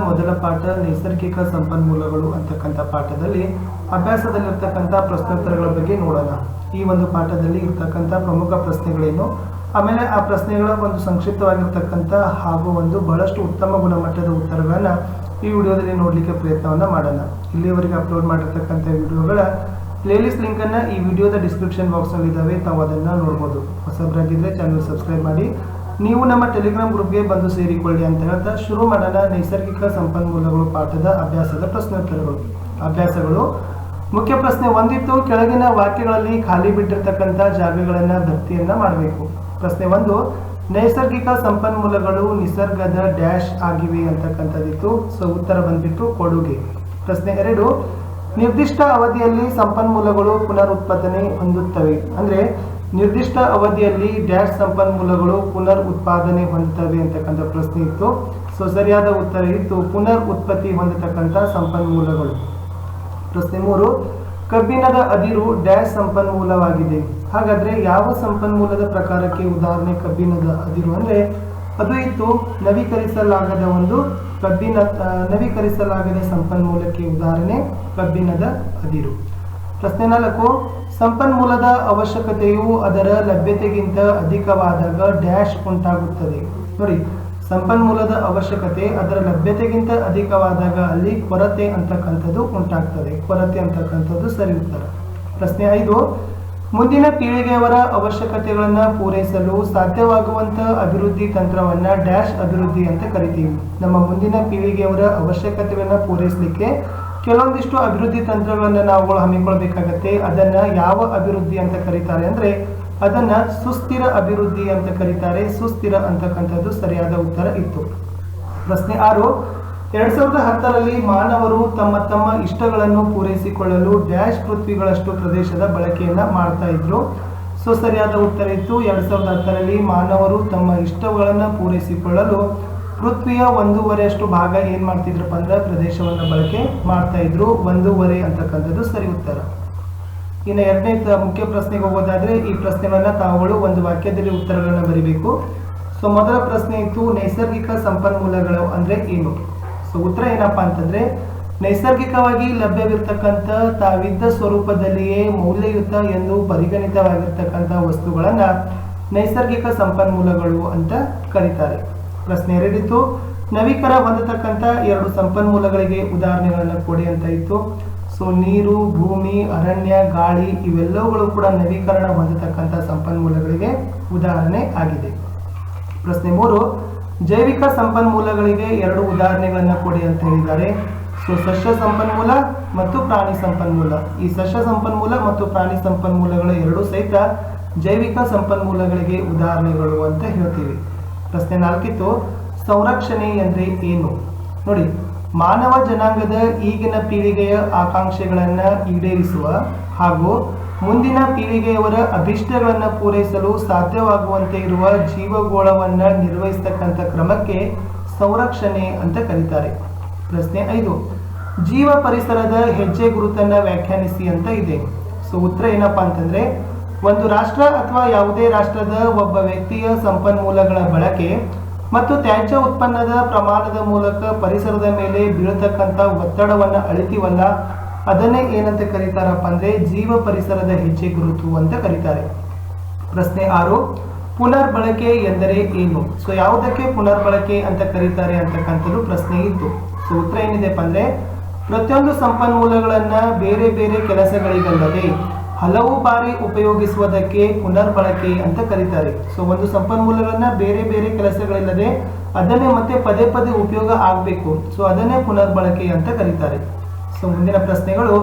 ಮೊದಲ ಪಾಠ ನೈಸರ್ಗಿಕ ಸಂಪನ್ಮೂಲಗಳು ಅಂತಕ್ಕಂಥ ಪಾಠದಲ್ಲಿ ಅಭ್ಯಾಸದಲ್ಲಿರ್ತಕ್ಕಂಥ ಪ್ರಶ್ನೋತ್ತರಗಳ ಬಗ್ಗೆ ನೋಡೋಣ. ಈ ಒಂದು ಪಾಠದಲ್ಲಿ ಇರ್ತಕ್ಕಂಥ ಪ್ರಮುಖ ಪ್ರಶ್ನೆಗಳೇನು, ಆಮೇಲೆ ಆ ಪ್ರಶ್ನೆಗಳ ಒಂದು ಸಂಕ್ಷಿಪ್ತವಾಗಿರ್ತಕ್ಕಂಥ ಹಾಗೂ ಒಂದು ಬಹಳಷ್ಟು ಉತ್ತಮ ಗುಣಮಟ್ಟದ ಉತ್ತರಗಳನ್ನು ಈ ವಿಡಿಯೋದಲ್ಲಿ ನೋಡಲಿಕ್ಕೆ ಪ್ರಯತ್ನವನ್ನು ಮಾಡೋಣ. ಇಲ್ಲಿಯವರೆಗೆ ಅಪ್ಲೋಡ್ ಮಾಡಿರ್ತಕ್ಕಂಥ ವಿಡಿಯೋಗಳ ಪ್ಲೇಲಿಸ್ಟ್ ಲಿಂಕನ್ನು ಈ ವಿಡಿಯೋದ ಡಿಸ್ಕ್ರಿಪ್ಷನ್ ಬಾಕ್ಸ್ನಲ್ಲಿ ಇದ್ದಾವೆ, ತಾವು ಅದನ್ನು ನೋಡ್ಬೋದು. ಹೊಸಬರಾಗಿದ್ದರೆ ಚಾನಲ್ ಸಬ್ಸ್ಕ್ರೈಬ್ ಮಾಡಿ, ನೀವು ನಮ್ಮ ಟೆಲಿಗ್ರಾಮ್ ಗ್ರೂಪ್ಗೆ ಬಂದು ಸೇರಿಕೊಳ್ಳಿ ಅಂತ ಹೇಳ್ತಾ ಶುರು ಮಾಡೋಣ. ನೈಸರ್ಗಿಕ ಸಂಪನ್ಮೂಲಗಳು ಪಾಠದ ಅಭ್ಯಾಸದ ಪ್ರಶ್ನೋತ್ತರಗಳು. ಅಭ್ಯಾಸಗಳು: ಮುಖ್ಯ ಪ್ರಶ್ನೆ ಒಂದಿತ್ತು, ಕೆಳಗಿನ ವಾಕ್ಯಗಳಲ್ಲಿ ಖಾಲಿ ಬಿಟ್ಟಿರ್ತಕ್ಕಂಥ ಜಾಗಗಳನ್ನು ಭರ್ತಿಯನ್ನ ಮಾಡಬೇಕು. ಪ್ರಶ್ನೆ 1, ನೈಸರ್ಗಿಕ ಸಂಪನ್ಮೂಲಗಳು ನಿಸರ್ಗದ ಡ್ಯಾಶ್ ಆಗಿವೆ ಅಂತಕ್ಕಂಥದ್ದಿತ್ತು. ಸೊ ಉತ್ತರ ಬಂದ್ಬಿಟ್ಟು ಕೊಡುಗೆ. ಪ್ರಶ್ನೆ 2, ನಿರ್ದಿಷ್ಟ ಅವಧಿಯಲ್ಲಿ ಸಂಪನ್ಮೂಲಗಳು ಪುನರುತ್ಪಾದನೆ ಹೊಂದುತ್ತವೆ. ಅಂದರೆ ನಿರ್ದಿಷ್ಟ ಅವಧಿಯಲ್ಲಿ ಡ್ಯಾಶ್ ಸಂಪನ್ಮೂಲಗಳು ಪುನರ್ ಉತ್ಪಾದನೆ ಹೊಂದುತ್ತವೆ ಅಂತಕ್ಕಂಥ ಪ್ರಶ್ನೆ ಇತ್ತು. ಸೊ ಸರಿಯಾದ ಉತ್ತರ ಇತ್ತು ಪುನರ್ ಉತ್ಪತ್ತಿ ಹೊಂದತಕ್ಕಂಥ ಸಂಪನ್ಮೂಲಗಳು. ಪ್ರಶ್ನೆ 3, ಕಬ್ಬಿಣದ ಅದಿರು ಡ್ಯಾಶ್ ಸಂಪನ್ಮೂಲವಾಗಿದೆ. ಹಾಗಾದ್ರೆ ಯಾವ ಸಂಪನ್ಮೂಲದ ಪ್ರಕಾರಕ್ಕೆ ಉದಾಹರಣೆ ಕಬ್ಬಿಣದ ಅದಿರು? ಅಂದ್ರೆ ಅದು ಇತ್ತು ನವೀಕರಿಸಲಾಗದ ಒಂದು ನವೀಕರಿಸಲಾಗದ ಸಂಪನ್ಮೂಲಕ್ಕೆ ಉದಾಹರಣೆ ಕಬ್ಬಿಣದ ಅದಿರು. ಪ್ರಶ್ನೆ 4, ಸಂಪನ್ಮೂಲದ ಅವಶ್ಯಕತೆಯು ಅದರ ಲಭ್ಯತೆಗಿಂತ ಅಧಿಕವಾದಾಗ ಡ್ಯಾಶ್ ಉಂಟಾಗುತ್ತದೆ. ನೋಡಿ, ಸಂಪನ್ಮೂಲದ ಅವಶ್ಯಕತೆ ಅದರ ಲಭ್ಯತೆಗಿಂತ ಅಧಿಕವಾದಾಗ ಅಲ್ಲಿ ಕೊರತೆ ಅಂತಕ್ಕಂಥದ್ದು ಉಂಟಾಗ್ತದೆ. ಕೊರತೆ ಅಂತಕ್ಕಂಥದ್ದು ಸರಿ ಉತ್ತರ. ಪ್ರಶ್ನೆ 5, ಮುಂದಿನ ಪೀಳಿಗೆಯವರ ಅವಶ್ಯಕತೆಗಳನ್ನು ಪೂರೈಸಲು ಸಾಧ್ಯವಾಗುವಂಥ ಅಭಿವೃದ್ಧಿ ತಂತ್ರವನ್ನ ಡ್ಯಾಶ್ ಅಭಿವೃದ್ಧಿ ಅಂತ ಕರಿತೀವಿ. ನಮ್ಮ ಮುಂದಿನ ಪೀಳಿಗೆಯವರ ಅವಶ್ಯಕತೆಗಳನ್ನು ಪೂರೈಸಲಿಕ್ಕೆ ಕೆಲವೊಂದಿಷ್ಟು ಅಭಿವೃದ್ಧಿ ತಂತ್ರಗಳನ್ನು ನಾವುಗಳು ಹಮ್ಮಿಕೊಳ್ಬೇಕಾಗತ್ತೆ. ಅದನ್ನ ಯಾವ ಅಭಿವೃದ್ಧಿ ಅಂತ ಕರೀತಾರೆ ಅಂದ್ರೆ ಅದನ್ನ ಸುಸ್ಥಿರ ಅಭಿವೃದ್ಧಿ ಅಂತ ಕರೀತಾರೆ. ಸುಸ್ಥಿರ ಅಂತಕ್ಕಂಥದ್ದು ಸರಿಯಾದ ಉತ್ತರ ಇತ್ತು. ಪ್ರಶ್ನೆ 6, 2010ರಲ್ಲಿ ಮಾನವರು ತಮ್ಮ ಇಷ್ಟಗಳನ್ನು ಪೂರೈಸಿಕೊಳ್ಳಲು ಡ್ಯಾಶ್ ಪೃಥ್ವಿಗಳಷ್ಟು ಪ್ರದೇಶದ ಬಳಕೆಯನ್ನ ಮಾಡ್ತಾ ಇದ್ರು. ಸೊ ಸರಿಯಾದ ಉತ್ತರ ಇತ್ತು 2010ರಲ್ಲಿ ಮಾನವರು ತಮ್ಮ ಇಷ್ಟಗಳನ್ನು ಪೂರೈಸಿಕೊಳ್ಳಲು ಪೃಥ್ವಿಯ 1/2 ಭಾಗ ಏನ್ ಮಾಡ್ತಿದ್ರಪ್ಪ ಅಂದ್ರೆ ಪ್ರದೇಶವನ್ನು ಬಳಕೆ ಮಾಡ್ತಾ ಇದ್ರು. 1/2 ಅಂತಕ್ಕಂಥದ್ದು ಸರಿ ಉತ್ತರ. ಇನ್ನು ಎರಡನೇ ಮುಖ್ಯ ಪ್ರಶ್ನೆಗೆ ಹೋಗೋದಾದ್ರೆ ಈ ಪ್ರಶ್ನೆಗಳನ್ನ ತಾವುಗಳು ಒಂದು ವಾಕ್ಯದಲ್ಲಿ ಉತ್ತರಗಳನ್ನ ಬರೀಬೇಕು. ಸೊ ಮೊದಲ ಪ್ರಶ್ನೆ ಇತ್ತು, ನೈಸರ್ಗಿಕ ಸಂಪನ್ಮೂಲಗಳು ಅಂದ್ರೆ ಏನು? ಸೊ ಉತ್ತರ ಏನಪ್ಪಾ ಅಂತಂದ್ರೆ ನೈಸರ್ಗಿಕವಾಗಿ ಲಭ್ಯವಿರ್ತಕ್ಕಂಥ ತಾವಿದ್ದ ಸ್ವರೂಪದಲ್ಲಿಯೇ ಮೌಲ್ಯಯುತ ಎಂದು ಪರಿಗಣಿತವಾಗಿರ್ತಕ್ಕಂಥ ವಸ್ತುಗಳನ್ನ ನೈಸರ್ಗಿಕ ಸಂಪನ್ಮೂಲಗಳು ಅಂತ ಕರೀತಾರೆ. ಪ್ರಶ್ನೆ 2 ಇತ್ತು, ನವೀಕರ ಹೊಂದತಕ್ಕಂಥ 2 ಸಂಪನ್ಮೂಲಗಳಿಗೆ ಉದಾಹರಣೆಗಳನ್ನು ಕೊಡಿ ಅಂತ ಇತ್ತು. ಸೊ ನೀರು, ಭೂಮಿ, ಅರಣ್ಯ, ಗಾಳಿ ಇವೆಲ್ಲವುಗಳು ಕೂಡ ನವೀಕರಣ ಹೊಂದತಕ್ಕಂಥ ಸಂಪನ್ಮೂಲಗಳಿಗೆ ಉದಾಹರಣೆ ಆಗಿದೆ. ಪ್ರಶ್ನೆ 3, ಜೈವಿಕ ಸಂಪನ್ಮೂಲಗಳಿಗೆ 2 ಉದಾಹರಣೆಗಳನ್ನು ಕೊಡಿ ಅಂತ ಹೇಳಿದ್ದಾರೆ. ಸೊ ಸಸ್ಯ ಸಂಪನ್ಮೂಲ ಮತ್ತು ಪ್ರಾಣಿ ಸಂಪನ್ಮೂಲ. ಈ ಸಸ್ಯ ಸಂಪನ್ಮೂಲ ಮತ್ತು ಪ್ರಾಣಿ ಸಂಪನ್ಮೂಲಗಳು ಎರಡೂ ಸಹಿತ ಜೈವಿಕ ಸಂಪನ್ಮೂಲಗಳಿಗೆ ಉದಾಹರಣೆಗಳು ಅಂತ ಹೇಳ್ತೀವಿ. ಪ್ರಶ್ನೆ 4 ಇತ್ತು, ಸಂರಕ್ಷಣೆ ಅಂದ್ರೆ ಏನು? ನೋಡಿ, ಮಾನವ ಜನಾಂಗದ ಈಗಿನ ಪೀಳಿಗೆಯ ಆಕಾಂಕ್ಷೆಗಳನ್ನ ಈಡೇರಿಸುವ ಹಾಗೂ ಮುಂದಿನ ಪೀಳಿಗೆಯವರ ಅಭಿಷ್ಟಗಳನ್ನು ಪೂರೈಸಲು ಸಾಧ್ಯವಾಗುವಂತೆ ಇರುವ ಜೀವಗೋಳವನ್ನ ನಿರ್ವಹಿಸತಕ್ಕಂಥ ಕ್ರಮಕ್ಕೆ ಸಂರಕ್ಷಣೆ ಅಂತ ಕರೀತಾರೆ. ಪ್ರಶ್ನೆ 5, ಜೀವ ಪರಿಸರದ ಹೆಜ್ಜೆ ಗುರುತನ್ನ ವ್ಯಾಖ್ಯಾನಿಸಿ ಅಂತ ಇದೆ. ಸೊ ಉತ್ತರ ಏನಪ್ಪಾ ಅಂತಂದ್ರೆ ಒಂದು ರಾಷ್ಟ್ರ ಅಥವಾ ಯಾವುದೇ ರಾಷ್ಟ್ರದ ಒಬ್ಬ ವ್ಯಕ್ತಿಯ ಸಂಪನ್ಮೂಲಗಳ ಬಳಕೆ ಮತ್ತು ತ್ಯಾಜ್ಯ ಉತ್ಪನ್ನದ ಪ್ರಮಾಣದ ಮೂಲಕ ಪರಿಸರದ ಮೇಲೆ ಬೀಳತಕ್ಕಂಥ ಒತ್ತಡವನ್ನು ಅಳಿತೀವಲ್ಲ, ಅದನ್ನೇ ಏನಂತ ಕರೀತಾರಪ್ಪ ಅಂದ್ರೆ ಜೀವ ಪರಿಸರದ ಹೆಜ್ಜೆ ಗುರುತು ಅಂತ ಕರೀತಾರೆ. ಪ್ರಶ್ನೆ 6, ಪುನರ್ ಬಳಕೆ ಎಂದರೆ ಏನು? ಸೊ ಯಾವುದಕ್ಕೆ ಪುನರ್ ಬಳಕೆ ಅಂತ ಕರೀತಾರೆ ಅಂತಕ್ಕಂಥದ್ದು ಪ್ರಶ್ನೆ ಇತ್ತು. ಸೊ ಉತ್ತರ ಏನಿದೆಪ್ಪ ಅಂದ್ರೆ ಪ್ರತಿಯೊಂದು ಸಂಪನ್ಮೂಲಗಳನ್ನ ಬೇರೆ ಬೇರೆ ಕೆಲಸಗಳಿಗಲ್ಲದೆ ಹಲವು ಬಾರಿ ಉಪಯೋಗಿಸುವುದಕ್ಕೆ ಪುನರ್ ಬಳಕೆ ಅಂತ ಕರೀತಾರೆ. ಸೊ ಒಂದು ಸಂಪನ್ಮೂಲಗಳನ್ನ ಬೇರೆ ಬೇರೆ ಕೆಲಸಗಳಿಲ್ಲದೆ ಅದನ್ನೇ ಮತ್ತೆ ಪದೇ ಪದೇ ಉಪಯೋಗ ಆಗಬೇಕು, ಸೊ ಅದನ್ನೇ ಪುನರ್ ಬಳಕೆ ಅಂತ ಕರೀತಾರೆ. ಸೊ ಮುಂದಿನ ಪ್ರಶ್ನೆಗಳು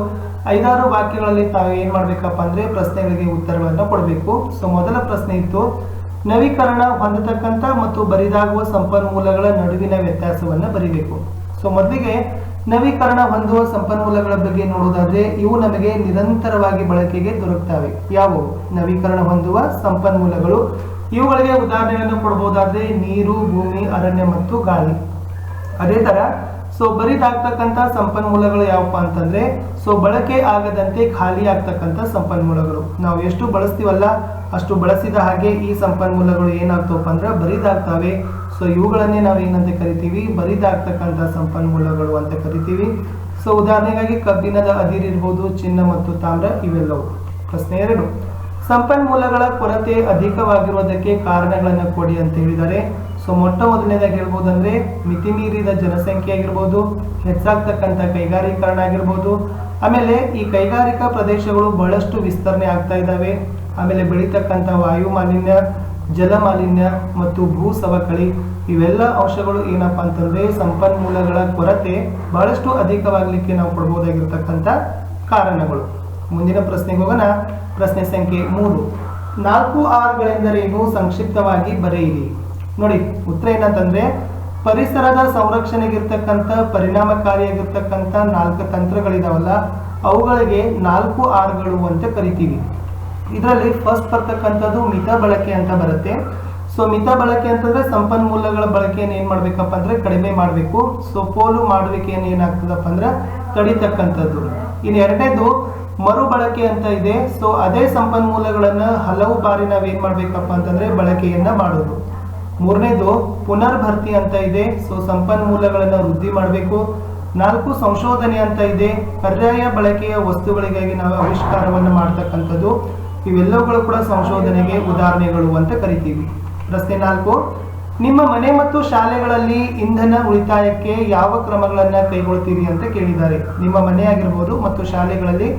5-6 ವಾಕ್ಯಗಳಲ್ಲಿ ತಾವು ಏನ್ ಮಾಡ್ಬೇಕಪ್ಪ ಅಂದ್ರೆ ಪ್ರಶ್ನೆಗಳಿಗೆ ಉತ್ತರಗಳನ್ನು ಕೊಡಬೇಕು. ಸೊ ಮೊದಲ ಪ್ರಶ್ನೆ ಇತ್ತು, ನವೀಕರಣ ಹೊಂದತಕ್ಕಂಥ ಮತ್ತು ಬರಿದಾಗುವ ಸಂಪನ್ಮೂಲಗಳ ನಡುವಿನ ವ್ಯತ್ಯಾಸವನ್ನ ಬರೀಬೇಕು. ಸೊ ಮೊದಲಿಗೆ ನವೀಕರಣ ಹೊಂದುವ ಸಂಪನ್ಮೂಲಗಳ ಬಗ್ಗೆ ನೋಡುವುದಾದ್ರೆ ಇವು ನಮಗೆ ನಿರಂತರವಾಗಿ ಬಳಕೆಗೆ ದೊರಕ್ತವೆ. ಯಾವುವು? ನವೀಕರಣ ಹೊಂದುವ ಸಂಪನ್ಮೂಲಗಳು. ಇವುಗಳಿಗೆ ಉದಾಹರಣೆಯನ್ನು ಕೊಡಬಹುದಾದ್ರೆ ನೀರು, ಭೂಮಿ, ಅರಣ್ಯ ಮತ್ತು ಗಾಳಿ. ಅದೇ ತರ ಸೊ ಬರಿದಾಗ್ತಕ್ಕಂಥ ಸಂಪನ್ಮೂಲಗಳು ಯಾವಪ್ಪ ಅಂತಂದ್ರೆ ಸೊ ಬಳಕೆ ಆಗದಂತೆ ಖಾಲಿ ಆಗ್ತಕ್ಕಂಥ ಸಂಪನ್ಮೂಲಗಳು. ನಾವು ಎಷ್ಟು ಬಳಸ್ತೀವಲ್ಲ ಅಷ್ಟು ಬಳಸಿದ ಹಾಗೆ ಈ ಸಂಪನ್ಮೂಲಗಳು ಏನಾಗ್ತವಪ್ಪ ಅಂದ್ರೆ ಬರಿದಾಗ್ತವೆ. ಸೊ ಇವುಗಳನ್ನೇ ನಾವು ಏನಂತ ಕರಿತೀವಿ, ಬರಿದಾಗ್ತಕ್ಕಂಥ ಸಂಪನ್ಮೂಲಗಳು ಅಂತ ಕರಿತೀವಿ. ಸೊ ಉದಾಹರಣೆಗಾಗಿ ಕಬ್ಬಿಣದ ಅದಿರು ಇರ್ಬೋದು, ಚಿನ್ನ ಮತ್ತು ತಾಮ್ರ ಇವೆಲ್ಲವು. ಪ್ರಶ್ನೆ 2, ಸಂಪನ್ಮೂಲಗಳ ಕೊರತೆ ಅಧಿಕವಾಗಿರುವುದಕ್ಕೆ ಕಾರಣಗಳನ್ನು ಕೊಡಿ ಅಂತ ಹೇಳಿದ್ದಾರೆ. ಸೊ ಮೊಟ್ಟ ಮೊದಲನೇದಾಗಿ ಹೇಳ್ಬೋದಂದ್ರೆ ಮಿತಿಮೀರಿದ ಜನಸಂಖ್ಯೆ ಆಗಿರ್ಬೋದು, ಹೆಚ್ಚಾಗ್ತಕ್ಕಂಥ ಕೈಗಾರೀಕರಣ ಆಗಿರ್ಬೋದು, ಆಮೇಲೆ ಈ ಕೈಗಾರಿಕಾ ಪ್ರದೇಶಗಳು ಬಹಳಷ್ಟು ವಿಸ್ತರಣೆ ಆಗ್ತಾ ಇದ್ದಾವೆ, ಆಮೇಲೆ ಬೆಳೀತಕ್ಕಂಥ ವಾಯು ಮಾಲಿನ್ಯ, ಜಲ ಮಾಲಿನ್ಯ ಮತ್ತು ಭೂ ಸವಕಳಿ, ಇವೆಲ್ಲ ಅಂಶಗಳು ಏನಪ್ಪಾ ಅಂತಂದ್ರೆ ಸಂಪನ್ಮೂಲಗಳ ಕೊರತೆ ಬಹಳಷ್ಟು ಅಧಿಕವಾಗಲಿಕ್ಕೆ ನಾವು ಕೊಡ್ಬೋದಾಗಿರ್ತಕ್ಕಂಥ ಕಾರಣಗಳು. ಮುಂದಿನ ಪ್ರಶ್ನೆಗೆ ಹೋಗೋಣ. ಪ್ರಶ್ನೆ ಸಂಖ್ಯೆ 3, 4 Rಗಳೆಂದರೇನು ಸಂಕ್ಷಿಪ್ತವಾಗಿ ಬರೆಯಿರಿ. ನೋಡಿ ಉತ್ತರ ಏನಂತಂದ್ರೆ ಪರಿಸರದ ಸಂರಕ್ಷಣೆಗಿರ್ತಕ್ಕಂಥ ಪರಿಣಾಮಕಾರಿಯಾಗಿರ್ತಕ್ಕಂಥ 4 ತಂತ್ರಗಳಿದಾವಲ್ಲ ಅವುಗಳಿಗೆ 4 Rಗಳು ಅಂತ ಕರಿತೀವಿ. ಇದರಲ್ಲಿ ಫಸ್ಟ್ ಬರ್ತಕ್ಕಂಥದ್ದು ಮಿತ ಬಳಕೆ ಅಂತ ಬರುತ್ತೆ. ಸೊ ಮಿತ ಬಳಕೆ ಅಂತಂದ್ರೆ ಸಂಪನ್ಮೂಲಗಳ ಬಳಕೆಯನ್ನು ಏನ್ ಮಾಡ್ಬೇಕಪ್ಪ ಅಂದ್ರೆ ಕಡಿಮೆ ಮಾಡಬೇಕು. ಸೊ ಪೋಲು ಮಾಡುವಿಕೆಯನ್ನು ಏನಾಗ್ತದಪ್ಪ ಅಂದ್ರೆ ತಡಿತಕ್ಕಂಥದ್ದು. ಇನ್ನು ಎರಡನೇದು ಮರು ಬಳಕೆ ಅಂತ ಇದೆ. ಸೊ ಅದೇ ಸಂಪನ್ಮೂಲಗಳನ್ನ ಹಲವು ಬಾರಿ ನಾವೇನ್ ಮಾಡ್ಬೇಕಪ್ಪ ಅಂತಂದ್ರೆ ಬಳಕೆಯನ್ನ ಮಾಡೋದು. ಮೂರನೇದು ಪುನರ್ಭರ್ತಿ ಅಂತ ಇದೆ. ಸೊ ಸಂಪನ್ಮೂಲಗಳನ್ನ ವೃದ್ಧಿ ಮಾಡಬೇಕು. 4 ಸಂಶೋಧನೆ ಅಂತ ಇದೆ. ಪರ್ಯಾಯ ಬಳಕೆಯ ವಸ್ತುಗಳಿಗಾಗಿ ನಾವು ಆವಿಷ್ಕಾರವನ್ನು ಮಾಡ್ತಕ್ಕಂಥದ್ದು. ಇವೆಲ್ಲವುಗಳು ಕೂಡ ಸಂಶೋಧನೆಗೆ ಉದಾಹರಣೆಗಳು ಅಂತ ಕರಿತೀವಿ. ಪ್ರಶ್ನೆ 4, ನಿಮ್ಮ ಮನೆ ಮತ್ತು ಶಾಲೆಗಳಲ್ಲಿ ಇಂಧನ ಉಳಿತಾಯಕ್ಕೆ ಯಾವ ಕ್ರಮಗಳನ್ನ ಕೈಗೊಳ್ತೀರಿ ಅಂತ ಕೇಳಿದ್ದಾರೆ. ನಿಮ್ಮ ಮನೆ ಆಗಿರ್ಬೋದು ಮತ್ತು ಶಾಲೆಗಳಲ್ಲಿ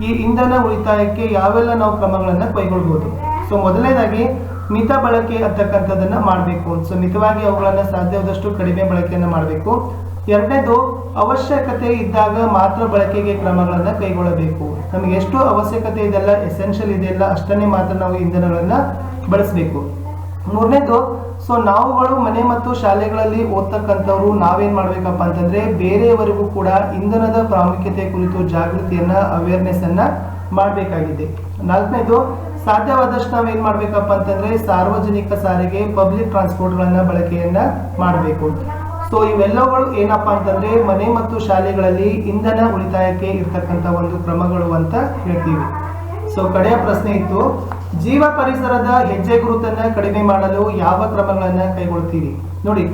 ಈ ಇಂಧನ ಉಳಿತಾಯಕ್ಕೆ ಯಾವೆಲ್ಲ ನಾವು ಕ್ರಮಗಳನ್ನ ಕೈಗೊಳ್ಬಹುದು. ಸೊ ಮೊದಲನೇದಾಗಿ ಮಿತ ಬಳಕೆ ಅಂತಕ್ಕಂಥದ್ದನ್ನ ಮಾಡಬೇಕು. ಸೊ ಮಿತವಾಗಿ ಅವುಗಳನ್ನ ಸಾಧ್ಯವಾದಷ್ಟು ಕಡಿಮೆ ಬಳಕೆಯನ್ನ ಮಾಡಬೇಕು. ಎರಡನೇದು ಅವಶ್ಯಕತೆ ಇದ್ದಾಗ ಮಾತ್ರ ಬಳಕೆಗೆ ಕ್ರಮಗಳನ್ನ ಕೈಗೊಳ್ಳಬೇಕು. ನಮಗೆ ಎಷ್ಟು ಅವಶ್ಯಕತೆ ಇದೆಲ್ಲ ಎಸೆನ್ಷಿಯಲ್ ಇದೆಯಲ್ಲ ಅಷ್ಟನ್ನೇ ಮಾತ್ರ ನಾವು ಇಂಧನಗಳನ್ನ ಬಳಸಬೇಕು. ಮೂರನೇದು ಸೊ ನಾವುಗಳು ಮನೆ ಮತ್ತು ಶಾಲೆಗಳಲ್ಲಿ ಓದ್ತಕ್ಕಂಥವ್ರು ನಾವೇನ್ ಮಾಡ್ಬೇಕಪ್ಪ ಅಂತಂದ್ರೆ ಬೇರೆಯವರಿಗೂ ಕೂಡ ಇಂಧನದ ಪ್ರಾಮುಖ್ಯತೆ ಕುರಿತು ಜಾಗೃತಿಯನ್ನ ಅವೇರ್ನೆಸ್ ಅನ್ನ ಮಾಡಬೇಕಾಗಿದೆ. ನಾಲ್ಕನೇದು ಸಾಧ್ಯವಾದಷ್ಟು ನಾವೇನ್ ಮಾಡ್ಬೇಕಪ್ಪ ಅಂತಂದ್ರೆ ಸಾರ್ವಜನಿಕ ಸಾರಿಗೆ ಪಬ್ಲಿಕ್ ಟ್ರಾನ್ಸ್ಪೋರ್ಟ್ಗಳನ್ನ ಬಳಕೆಯನ್ನ ಮಾಡಬೇಕು. ಸೊ ಇವೆಲ್ಲಗಳು ಏನಪ್ಪಾ ಅಂತಂದ್ರೆ ಮನೆ ಮತ್ತು ಶಾಲೆಗಳಲ್ಲಿ ಇಂಧನ ಉಳಿತಾಯಕ್ಕೆ ಇರ್ತಕ್ಕಂಥ ಒಂದು ಕ್ರಮಗಳು ಅಂತ ಹೇಳ್ತೀವಿ. ಸೊ ಕಡೆಯ ಪ್ರಶ್ನೆ ಇತ್ತು, ಜೀವ ಪರಿಸರದ ಹೆಜ್ಜೆ ಗುರುತನ್ನ ಕಡಿಮೆ ಮಾಡಲು ಯಾವ ಕ್ರಮಗಳನ್ನ ಕೈಗೊಳ್ತೀರಿ. ನೋಡಿ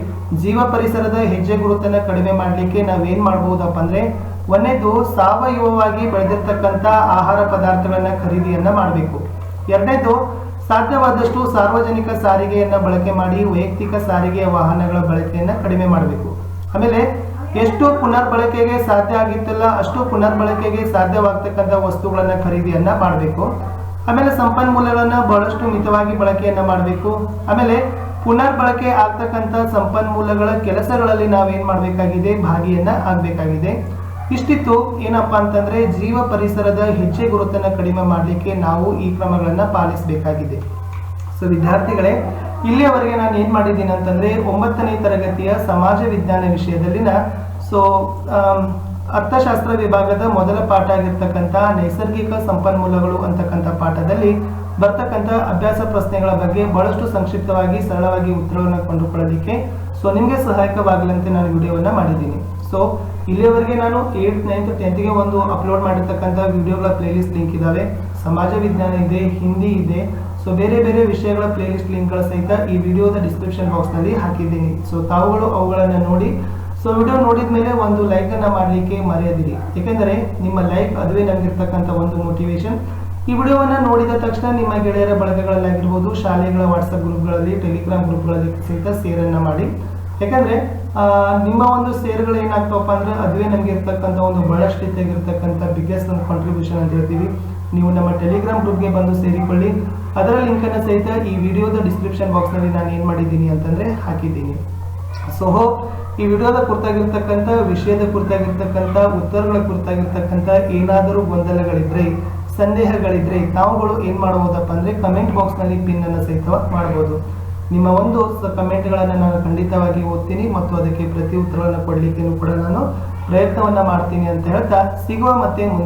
ಜೀವ ಪರಿಸರದ ಹೆಜ್ಜೆ ಗುರುತನ್ನ ಕಡಿಮೆ ಮಾಡಲಿಕ್ಕೆ ನಾವೇನ್ ಮಾಡಬಹುದಪ್ಪ ಅಂದ್ರೆ ಒಂದನೇದು ಸಾವಯವವಾಗಿ ಬೆಳೆದಿರ್ತಕ್ಕಂಥ ಆಹಾರ ಪದಾರ್ಥಗಳನ್ನ ಖರೀದಿಯನ್ನ ಮಾಡಬೇಕು. ಎರಡನೇದು ಸಾಧ್ಯವಾದಷ್ಟು ಸಾರ್ವಜನಿಕ ಸಾರಿಗೆಯನ್ನ ಬಳಕೆ ಮಾಡಿ ವೈಯಕ್ತಿಕ ಸಾರಿಗೆಯ ವಾಹನಗಳ ಬಳಕೆಯನ್ನ ಕಡಿಮೆ ಮಾಡಬೇಕು. ಆಮೇಲೆ ಎಷ್ಟು ಪುನರ್ಬಳಕೆಗೆ ಸಾಧ್ಯ ಆಗಿತ್ತಲ್ಲ ಅಷ್ಟು ಪುನರ್ಬಳಕೆಗೆ ಸಾಧ್ಯವಾಗ್ತಕ್ಕಂಥ ವಸ್ತುಗಳನ್ನ ಖರೀದಿಯನ್ನ ಮಾಡಬೇಕು. ಆಮೇಲೆ ಸಂಪನ್ಮೂಲಗಳನ್ನ ಬಹಳಷ್ಟು ಮಿತವಾಗಿ ಬಳಕೆಯನ್ನ ಮಾಡಬೇಕು. ಆಮೇಲೆ ಪುನರ್ಬಳಕೆ ಆಗ್ತಕ್ಕಂಥ ಸಂಪನ್ಮೂಲಗಳ ಕೆಲಸಗಳಲ್ಲಿ ನಾವೇನ್ ಮಾಡಬೇಕಾಗಿದೆ, ಭಾಗಿಯನ್ನ ಆಗ್ಬೇಕಾಗಿದೆ. ಇಷ್ಟಿತ್ತು ಏನಪ್ಪಾ ಅಂತಂದ್ರೆ ಜೀವ ಪರಿಸರದ ಹೆಜ್ಜೆ ಗುರುತನ್ನ ಕಡಿಮೆ ಮಾಡಲಿಕ್ಕೆ ನಾವು ಈ ಕ್ರಮಗಳನ್ನ ಪಾಲಿಸಬೇಕಾಗಿದೆ. ಸೊ ವಿದ್ಯಾರ್ಥಿಗಳೇ, ಇಲ್ಲಿಯವರೆಗೆ ನಾನು ಏನ್ ಮಾಡಿದ್ದೀನಿ ಅಂತಂದ್ರೆ 9ನೇ ತರಗತಿಯ ಸಮಾಜ ವಿಜ್ಞಾನ ವಿಷಯದಲ್ಲಿನ ಅರ್ಥಶಾಸ್ತ್ರ ವಿಭಾಗದ ಮೊದಲ ಪಾಠ ಆಗಿರ್ತಕ್ಕಂಥ ನೈಸರ್ಗಿಕ ಸಂಪನ್ಮೂಲಗಳು ಅಂತಕ್ಕಂಥ ಪಾಠದಲ್ಲಿ ಬರ್ತಕ್ಕಂಥ ಅಭ್ಯಾಸ ಪ್ರಶ್ನೆಗಳ ಬಗ್ಗೆ ಬಹಳಷ್ಟು ಸಂಕ್ಷಿಪ್ತವಾಗಿ ಸರಳವಾಗಿ ಉತ್ತರವನ್ನು ಕಂಡುಕೊಳ್ಳಲಿಕ್ಕೆ ಸೊ ನಿಮಗೆ ಸಹಾಯಕವಾಗಲಂತೆ ನಾನು ವಿಡಿಯೋವನ್ನ ಮಾಡಿದ್ದೀನಿ. ಸೊ ಇಲ್ಲಿಯವರೆಗೆ ನಾನು 8th 9th 10th ಒಂದು ಅಪ್ಲೋಡ್ ಮಾಡಿರ್ತಕ್ಕಂಥ ವಿಡಿಯೋಗಳ ಪ್ಲೇಲಿಸ್ಟ್ ಲಿಂಕ್ ಇದಾವೆ. ಸಮಾಜ ವಿಜ್ಞಾನ ಇದೆ, ಹಿಂದಿ ಇದೆ. ಸೊ ಬೇರೆ ಬೇರೆ ವಿಷಯಗಳ ಪ್ಲೇಲಿಸ್ಟ್ ಲಿಂಕ್ಗಳ ಸಹಿತ ಈ ವಿಡಿಯೋದ ಡಿಸ್ಕ್ರಿಪ್ಷನ್ ಬಾಕ್ಸ್ ನಲ್ಲಿ ಹಾಕಿದ್ದೀನಿ. ಸೊ ತಾವುಗಳು ಅವುಗಳನ್ನು ನೋಡಿ ಸೊ ವಿಡಿಯೋ ನೋಡಿದ ಮೇಲೆ ಒಂದು ಲೈಕ್ ಅನ್ನ ಮಾಡಲಿಕ್ಕೆ ಮರೆಯದಿರಿ. ಏಕೆಂದರೆ ನಿಮ್ಮ ಲೈಕ್ ಅದುವೇ ನಮಗಿರ್ತಕ್ಕಂಥ ಒಂದು ಮೋಟಿವೇಶನ್. ಈ ವಿಡಿಯೋವನ್ನ ನೋಡಿದ ತಕ್ಷಣ ನಿಮ್ಮ ಗೆಳೆಯರ ಬಳಗಗಳಲ್ಲಾಗಿರ್ಬೋದು, ಶಾಲೆಗಳ ವಾಟ್ಸಪ್ ಗ್ರೂಪ್ಗಳಲ್ಲಿ, ಟೆಲಿಗ್ರಾಮ್ ಗ್ರೂಪ್ಗಳಲ್ಲಿ ಸಹಿತ ಶೇರನ್ನ ಮಾಡಿ. ಯಾಕಂದ್ರೆ ನಿಮ್ಮ ಒಂದು ಶೇರ್ಗಳು ಏನಾಗ್ತವಪ್ಪ ಅಂದ್ರೆ ಅದುವೇ ನಮಗೆ ಇರ್ತಕ್ಕಂಥ ಒಂದು ಬಹಳಷ್ಟಿದ್ದಾಗಿರ್ತಕ್ಕಂಥ ಬಿಗ್ಗೆಸ್ಟ್ ಒಂದು ಕಾಂಟ್ರಿಬ್ಯೂಷನ್ ಅಂತ ಹೇಳ್ತೀವಿ. ನೀವು ನಮ್ಮ ಟೆಲಿಗ್ರಾಮ್ ಗ್ರೂಪ್ಗೆ ಬಂದು ಸೇರಿಕೊಳ್ಳಿ. ಅದರ ಲಿಂಕ್ ಅನ್ನು ಸಹಿತ ಈ ವಿಡಿಯೋದ ಡಿಸ್ಕ್ರಿಪ್ಷನ್ ಬಾಕ್ಸ್ ನಲ್ಲಿ ನಾನು ಏನ್ ಮಾಡಿದ್ದೀನಿ ಅಂತಂದ್ರೆ ಹಾಕಿದ್ದೀನಿ. ಸೊ ಈ ವಿಡಿಯೋದ ಕುರಿತಾಗಿರ್ತಕ್ಕಂಥ ವಿಷಯದ ಕುರಿತಾಗಿರ್ತಕ್ಕಂಥ ಉತ್ತರಗಳ ಕುರಿತಾಗಿರ್ತಕ್ಕಂಥ ಏನಾದರೂ ಗೊಂದಲಗಳಿದ್ರೆ, ಸಂದೇಹಗಳಿದ್ರೆ ತಾವುಗಳು ಏನ್ ಮಾಡಬಹುದಪ್ಪ ಅಂದ್ರೆ ಕಮೆಂಟ್ ಬಾಕ್ಸ್ ನಲ್ಲಿ ಪಿನ್ ಅನ್ನು ಸಹಿತ ಮಾಡಬಹುದು. ನಿಮ್ಮ ಒಂದು ಕಮೆಂಟ್ಗಳನ್ನು ನಾನು ಖಂಡಿತವಾಗಿ ಓದ್ತೀನಿ ಮತ್ತು ಅದಕ್ಕೆ ಪ್ರತಿ ಉತ್ತರವನ್ನು ಕೊಡ್ಲಿಕ್ಕೆ ಕೂಡ ನಾನು ಪ್ರಯತ್ನವನ್ನ ಮಾಡ್ತೀನಿ ಅಂತ ಹೇಳ್ತಾ ಸಿಗುವ ಮತ್ತೆ